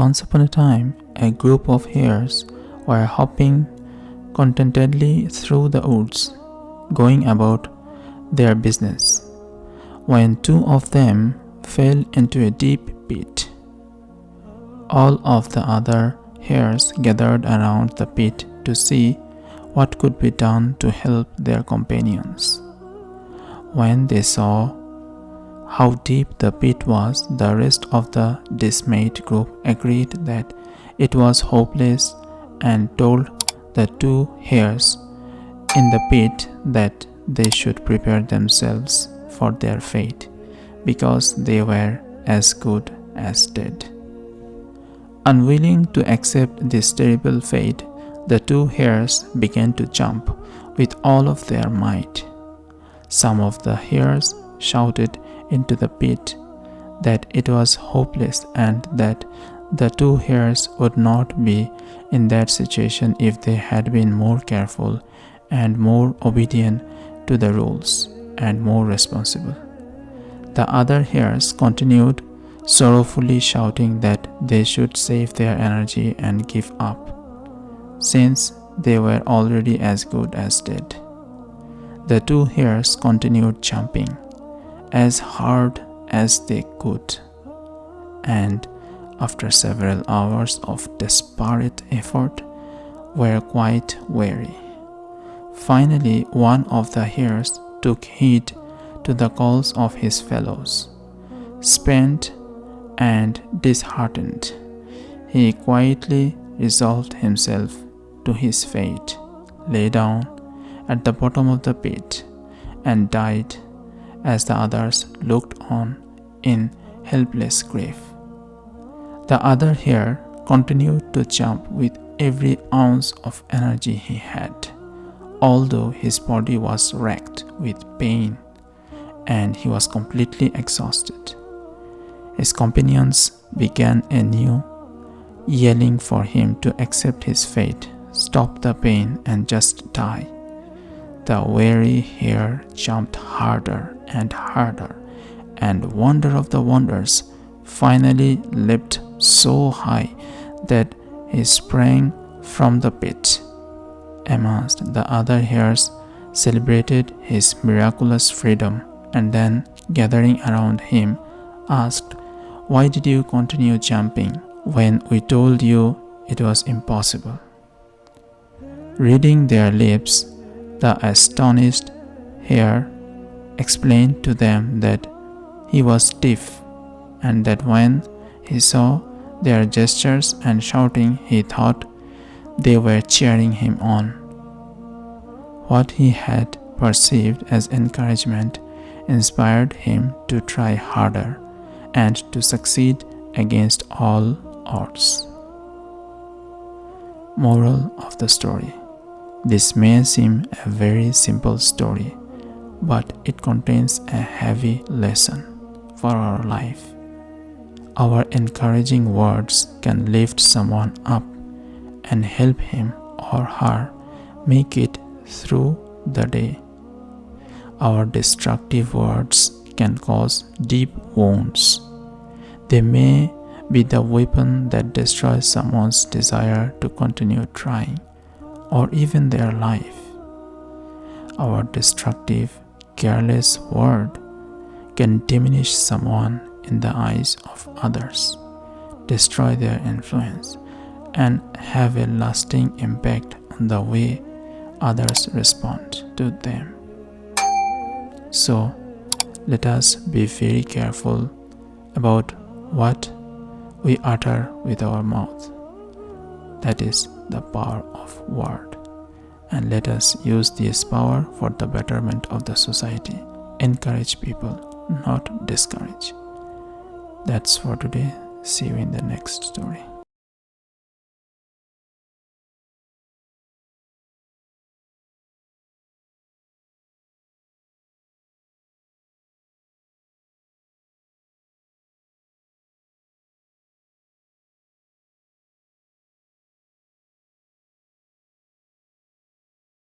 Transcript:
Once upon a time, a group of hares were hopping contentedly through the woods, going about their business, when two of them fell into a deep pit. All of the other hares gathered around the pit to see what could be done to help their companions. When they saw how deep the pit was, the rest of the dismayed group agreed that it was hopeless and told the two hares in the pit that they should prepare themselves for their fate, because they were as good as dead. Unwilling to accept this terrible fate, the two hares began to jump with all of their might. Some of the hares shouted into the pit that it was hopeless and that the two hares would not be in that situation if they had been more careful and more obedient to the rules and more responsible. The other hares continued sorrowfully shouting that they should save their energy and give up, since they were already as good as dead. The two hares continued jumping as hard as they could, and after several hours of desperate effort, were quite weary. Finally, one of the hares took heed to the calls of his fellows. Spent and disheartened, he quietly resolved himself to his fate, lay down at the bottom of the pit, and died as the others looked on in helpless grief. The other hare continued to jump with every ounce of energy he had, although his body was racked with pain and he was completely exhausted. His companions began anew, yelling for him to accept his fate, stop the pain, and just die. The weary hare jumped harder and harder, and wonder of the wonders, finally leapt so high that he sprang from the pit. Amongst the other hares celebrated his miraculous freedom, and then, gathering around him, asked, "Why did you continue jumping when we told you it was impossible?" Reading their lips, the astonished hare explained to them that he was stiff, and that when he saw their gestures and shouting, he thought they were cheering him on. What he had perceived as encouragement inspired him to try harder and to succeed against all odds. Moral of the story: this may seem a very simple story, but it contains a heavy lesson for our life. Our encouraging words can lift someone up and help him or her make it through the day. Our destructive words can cause deep wounds. They may be the weapon that destroys someone's desire to continue trying, or even their life. Our destructive, careless word can diminish someone in the eyes of others, destroy their influence, and have a lasting impact on the way others respond to them. So, let us be very careful about what we utter with our mouth. That is the power of word. And let us use this power for the betterment of the society. Encourage people, not discourage. That's for today. See you in the next story.